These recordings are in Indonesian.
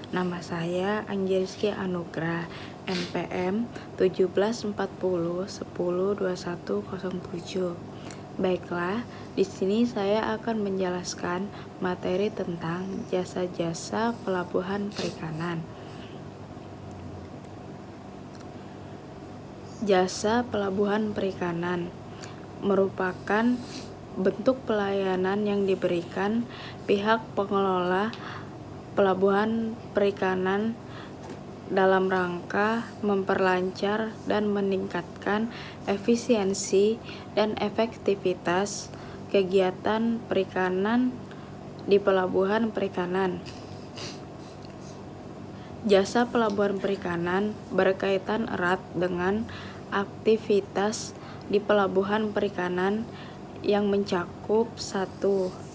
Nama saya Anggiriski Anugrah, NPM 1740102107. Baiklah, di sini saya akan menjelaskan materi tentang jasa-jasa pelabuhan perikanan. Jasa pelabuhan perikanan merupakan bentuk pelayanan yang diberikan pihak pengelola pelabuhan perikanan dalam rangka memperlancar dan meningkatkan efisiensi dan efektivitas kegiatan perikanan di pelabuhan perikanan. Jasa pelabuhan perikanan berkaitan erat dengan aktivitas di pelabuhan perikanan yang mencakup 1.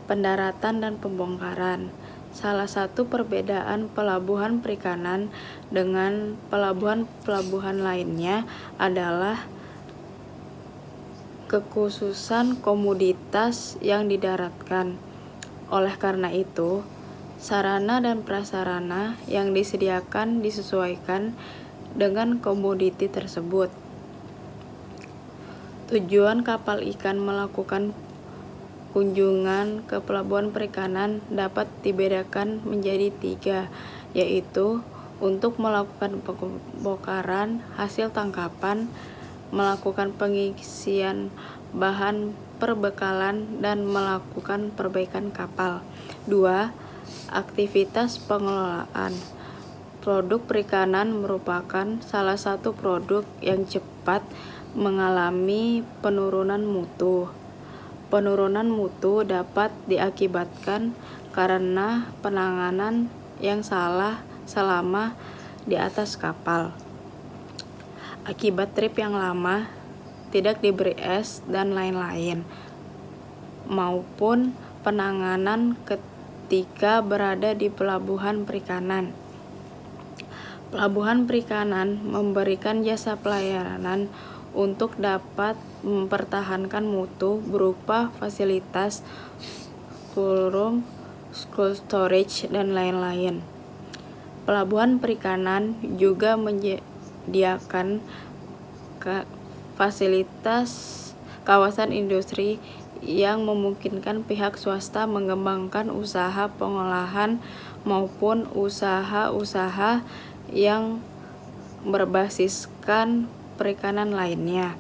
Pendaratan dan pembongkaran. Salah satu perbedaan pelabuhan perikanan dengan pelabuhan-pelabuhan lainnya adalah kekhususan komoditas yang didaratkan. Oleh karena itu, sarana dan prasarana yang disediakan disesuaikan dengan komoditi tersebut. Tujuan kapal ikan melakukan kunjungan ke pelabuhan perikanan dapat dibedakan menjadi 3, yaitu untuk melakukan pembongkaran hasil tangkapan, melakukan pengisian bahan perbekalan, dan melakukan perbaikan kapal. 2. Aktivitas pengelolaan. Produk perikanan merupakan salah satu produk yang cepat mengalami penurunan mutu. Penurunan mutu dapat diakibatkan karena penanganan yang salah selama di atas kapal, akibat trip yang lama, tidak diberi es, dan lain-lain, maupun penanganan ketika berada di pelabuhan perikanan. Pelabuhan perikanan memberikan jasa pelayanan untuk dapat mempertahankan mutu berupa fasilitas cool room, cold storage, dan lain-lain. Pelabuhan perikanan juga menyediakan fasilitas kawasan industri yang memungkinkan pihak swasta mengembangkan usaha pengolahan maupun usaha-usaha yang berbasiskan perikanan lainnya.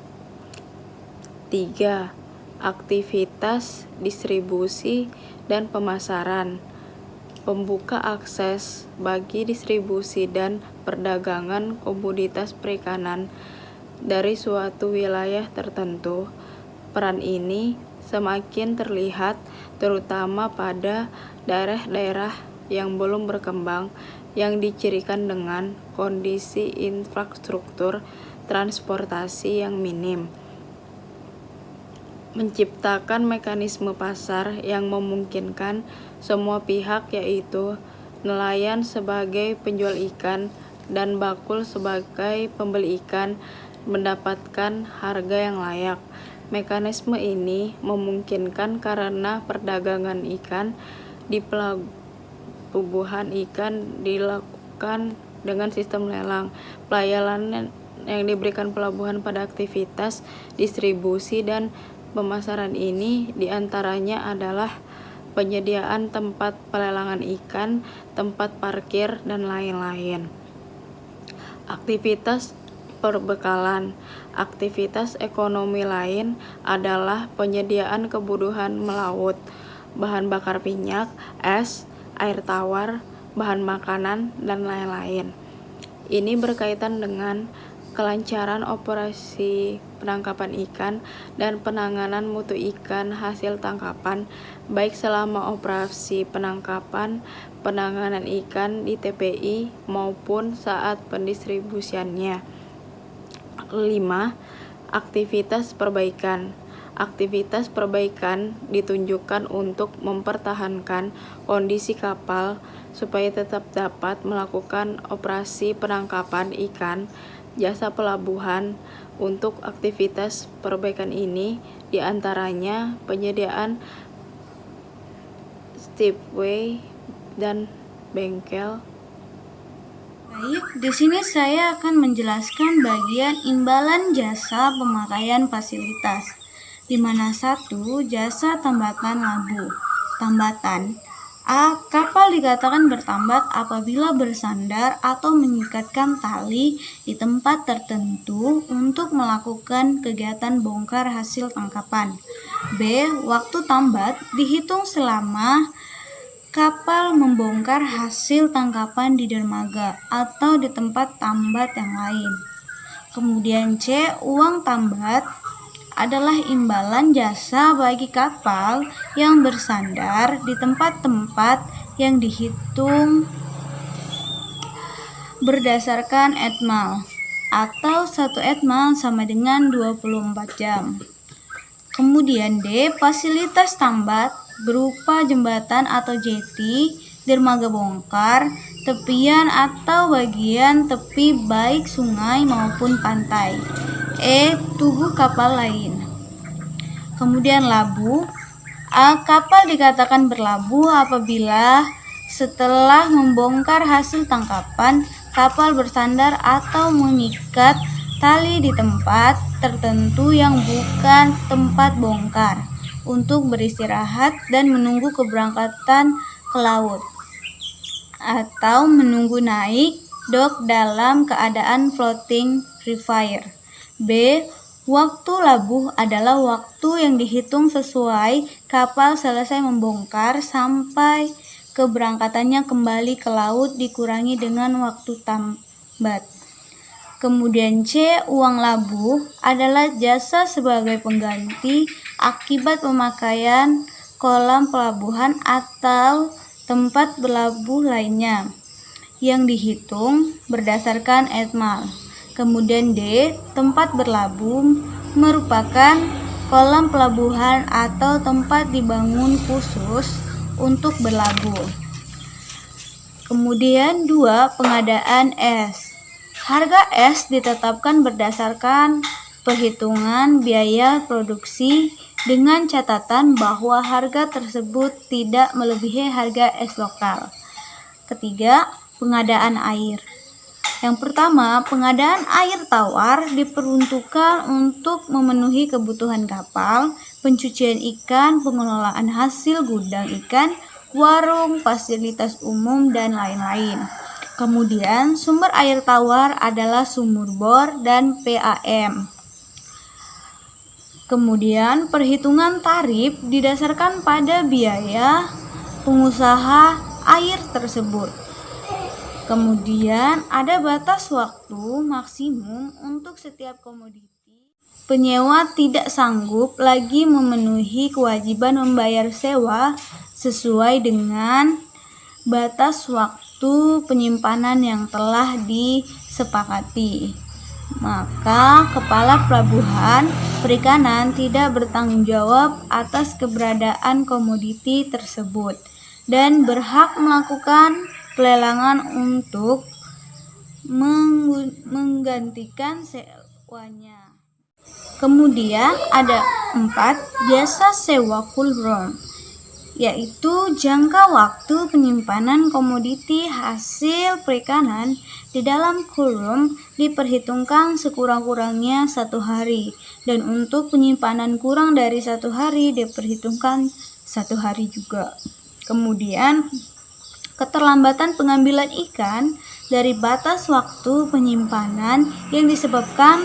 3. Aktivitas distribusi dan pemasaran. Pembuka akses bagi distribusi dan perdagangan komoditas perikanan dari suatu wilayah tertentu. Peran ini semakin terlihat terutama pada daerah-daerah yang belum berkembang, yang dicirikan dengan kondisi infrastruktur transportasi yang minim. Menciptakan mekanisme pasar yang memungkinkan semua pihak, yaitu nelayan sebagai penjual ikan dan bakul sebagai pembeli ikan, mendapatkan harga yang layak. Mekanisme ini memungkinkan karena perdagangan ikan di pelabuhan ikan dilakukan dengan sistem lelang. Pelayanan yang diberikan pelabuhan pada aktivitas distribusi dan pemasaran ini diantaranya adalah penyediaan tempat pelelangan ikan, tempat parkir, dan lain-lain. Aktivitas perbekalan. Aktivitas ekonomi lain adalah penyediaan kebutuhan melaut, bahan bakar minyak, es, air tawar, bahan makanan, dan lain-lain. Ini berkaitan dengan kelancaran operasi penangkapan ikan dan penanganan mutu ikan hasil tangkapan, baik selama operasi penangkapan, penanganan ikan di TPI maupun saat pendistribusiannya. 5. Aktivitas perbaikan. Aktivitas perbaikan ditunjukkan untuk mempertahankan kondisi kapal supaya tetap dapat melakukan operasi penangkapan ikan. Jasa pelabuhan untuk aktivitas perbaikan ini diantaranya penyediaan stipway dan bengkel. Baik, di sini saya akan menjelaskan bagian imbalan jasa pemakaian fasilitas, di mana 1. Jasa tambatan labu. Tambatan A. Kapal dikatakan bertambat apabila bersandar atau mengikatkan tali di tempat tertentu untuk melakukan kegiatan bongkar hasil tangkapan. B. Waktu tambat dihitung selama kapal membongkar hasil tangkapan di dermaga atau di tempat tambat yang lain. Kemudian C. Uang tambat adalah imbalan jasa bagi kapal yang bersandar di tempat-tempat yang dihitung berdasarkan etmal, atau 1 etmal sama dengan 24 jam. Kemudian D. Fasilitas tambat berupa jembatan atau jeti, dermaga bongkar, tepian atau bagian tepi baik sungai maupun pantai. E. Tubuh kapal lain. Kemudian labu. A. Kapal dikatakan berlabuh apabila setelah membongkar hasil tangkapan, kapal bersandar atau mengikat tali di tempat tertentu yang bukan tempat bongkar untuk beristirahat dan menunggu keberangkatan ke laut, atau menunggu naik dok dalam keadaan floating repair. B. Waktu labuh adalah waktu yang dihitung sesuai kapal selesai membongkar sampai keberangkatannya kembali ke laut dikurangi dengan waktu tambat. Kemudian C. Uang labuh adalah jasa sebagai pengganti akibat pemakaian kolam pelabuhan atau tempat berlabuh lainnya yang dihitung berdasarkan etmal. Kemudian D. Tempat berlabuh merupakan kolam pelabuhan atau tempat dibangun khusus untuk berlabuh. Kemudian 2. Pengadaan es. Harga es ditetapkan berdasarkan perhitungan biaya produksi dengan catatan bahwa harga tersebut tidak melebihi harga es lokal. Ketiga, pengadaan air. Yang pertama, pengadaan air tawar diperuntukkan untuk memenuhi kebutuhan kapal, pencucian ikan, pengelolaan hasil gudang ikan, warung, fasilitas umum, dan lain-lain. Kemudian, sumber air tawar adalah sumur bor dan PAM. Kemudian, perhitungan tarif didasarkan pada biaya pengusaha air tersebut. Kemudian, ada batas waktu maksimum untuk setiap komoditi. Penyewa tidak sanggup lagi memenuhi kewajiban membayar sewa sesuai dengan batas waktu penyimpanan yang telah disepakati. Maka, kepala pelabuhan perikanan tidak bertanggung jawab atas keberadaan komoditi tersebut dan berhak melakukan pelelangan untuk menggantikan sewanya. Kemudian ada 4 jasa sewa full run, yaitu jangka waktu penyimpanan komoditi hasil perikanan di dalam kurung diperhitungkan sekurang-kurangnya 1 hari, dan untuk penyimpanan kurang dari 1 hari diperhitungkan 1 hari juga. Kemudian keterlambatan pengambilan ikan dari batas waktu penyimpanan yang disebabkan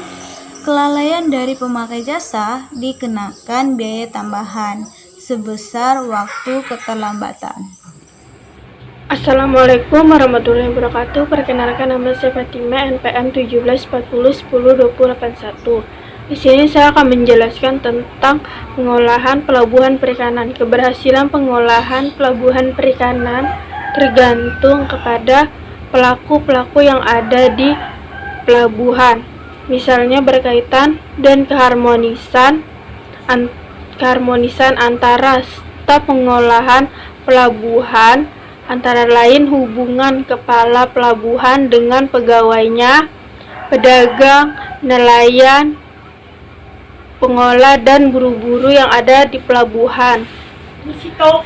kelalaian dari pemakai jasa dikenakan biaya tambahan sebesar waktu keterlambatan. Assalamualaikum warahmatullahi wabarakatuh. Perkenalkan, nama saya Fatima, NPM 1740102081. Di sini saya akan menjelaskan tentang pengolahan pelabuhan perikanan. Keberhasilan pengolahan pelabuhan perikanan tergantung kepada pelaku-pelaku yang ada di pelabuhan. Misalnya berkaitan dan keharmonisan antara staf pengolahan pelabuhan, antara lain hubungan kepala pelabuhan dengan pegawainya, pedagang, nelayan, pengolah, dan buru-buru yang ada di pelabuhan.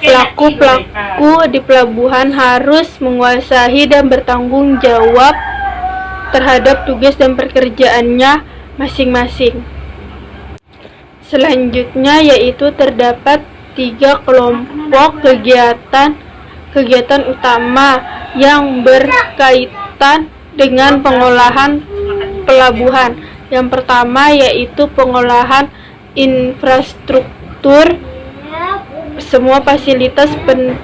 Pelaku-pelaku di pelabuhan harus menguasai dan bertanggung jawab terhadap tugas dan pekerjaannya masing-masing. Selanjutnya yaitu terdapat 3 kelompok kegiatan utama yang berkaitan dengan pengolahan pelabuhan. Yang pertama yaitu pengolahan infrastruktur semua fasilitas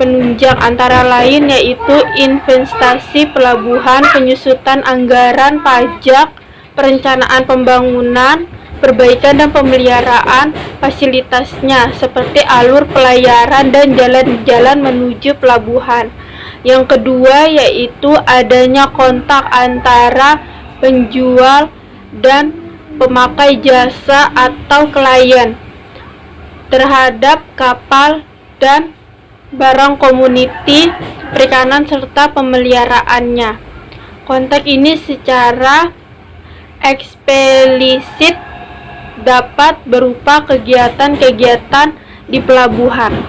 penunjang, antara lain yaitu investasi pelabuhan, penyusutan anggaran pajak, perencanaan pembangunan, perbaikan dan pemeliharaan fasilitasnya seperti alur pelayaran dan jalan-jalan menuju pelabuhan. Yang kedua yaitu adanya kontak antara penjual dan pemakai jasa atau klien terhadap kapal dan barang komoditi perikanan serta pemeliharaannya. Kontak ini secara eksplisit dapat berupa kegiatan-kegiatan di pelabuhan.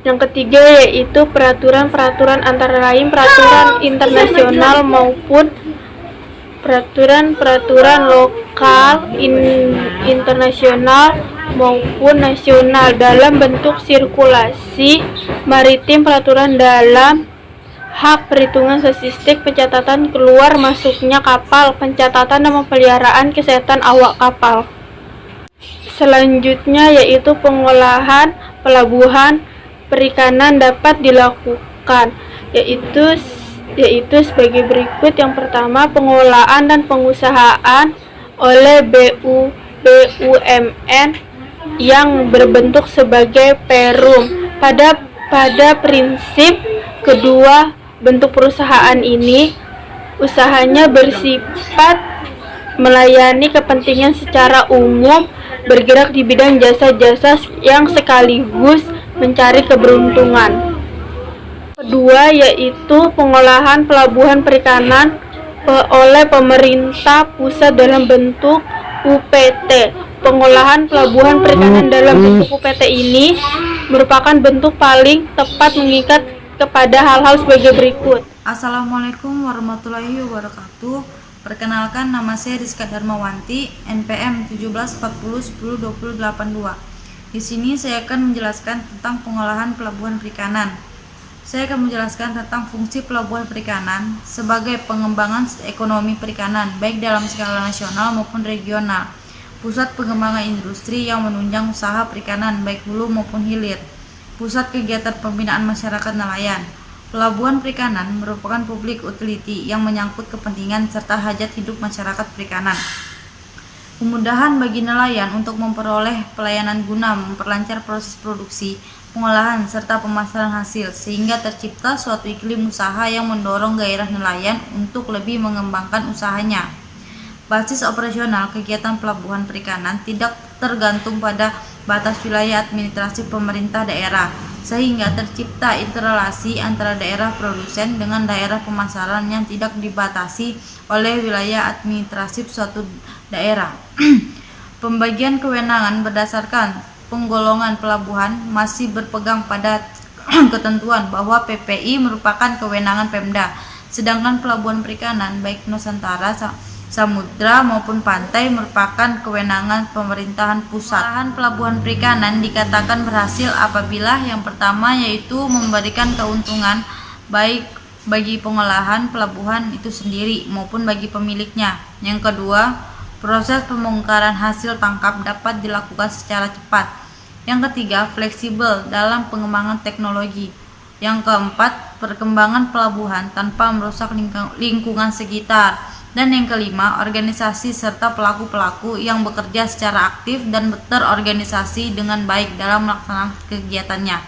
Yang ketiga yaitu peraturan-peraturan, antara lain peraturan internasional maupun peraturan-peraturan lokal, internasional maupun nasional dalam bentuk sirkulasi maritim, peraturan dalam hak perhitungan statistik, pencatatan keluar masuknya kapal, pencatatan dan pemeliharaan kesehatan awak kapal. Selanjutnya yaitu pengolahan pelabuhan perikanan dapat dilakukan yaitu sebagai berikut. Yang pertama, pengolahan dan pengusahaan oleh BUMN yang berbentuk sebagai perum. Pada prinsip kedua bentuk perusahaan ini, usahanya bersifat melayani kepentingan secara umum, bergerak di bidang jasa-jasa yang sekaligus mencari keberuntungan. Kedua yaitu pengolahan pelabuhan perikanan oleh pemerintah pusat dalam bentuk UPT. Pengolahan pelabuhan perikanan dalam bentuk UPT ini merupakan bentuk paling tepat mengikat kepada hal-hal sebagai berikut. Assalamualaikum warahmatullahi wabarakatuh. Perkenalkan, nama saya Rizka Darmawanti, NPM 1740102082. Di sini saya akan menjelaskan tentang pengolahan pelabuhan perikanan. Saya akan menjelaskan tentang fungsi pelabuhan perikanan sebagai pengembangan ekonomi perikanan, baik dalam skala nasional maupun regional. Pusat pengembangan industri yang menunjang usaha perikanan, baik hulu maupun hilir. Pusat kegiatan pembinaan masyarakat nelayan. Pelabuhan perikanan merupakan public utility yang menyangkut kepentingan serta hajat hidup masyarakat perikanan. Kemudahan bagi nelayan untuk memperoleh pelayanan guna memperlancar proses produksi, pengolahan, serta pemasaran hasil, sehingga tercipta suatu iklim usaha yang mendorong gairah nelayan untuk lebih mengembangkan usahanya. Basis operasional kegiatan pelabuhan perikanan tidak tergantung pada batas wilayah administrasi pemerintah daerah, sehingga tercipta interrelasi antara daerah produsen dengan daerah pemasaran yang tidak dibatasi oleh wilayah administratif suatu daerah. Pembagian kewenangan berdasarkan penggolongan pelabuhan masih berpegang pada ketentuan bahwa PPI merupakan kewenangan Pemda, sedangkan pelabuhan perikanan baik Nusantara, samudra maupun pantai merupakan kewenangan pemerintahan pusat. Pelabuhan perikanan dikatakan berhasil apabila yang pertama yaitu memberikan keuntungan baik bagi pengolahan pelabuhan itu sendiri maupun bagi pemiliknya. Yang kedua, proses pembongkaran hasil tangkap dapat dilakukan secara cepat. Yang ketiga, fleksibel dalam pengembangan teknologi. Yang keempat, perkembangan pelabuhan tanpa merusak lingkungan sekitar. Dan yang kelima, organisasi serta pelaku-pelaku yang bekerja secara aktif dan terorganisasi dengan baik dalam melaksanakan kegiatannya.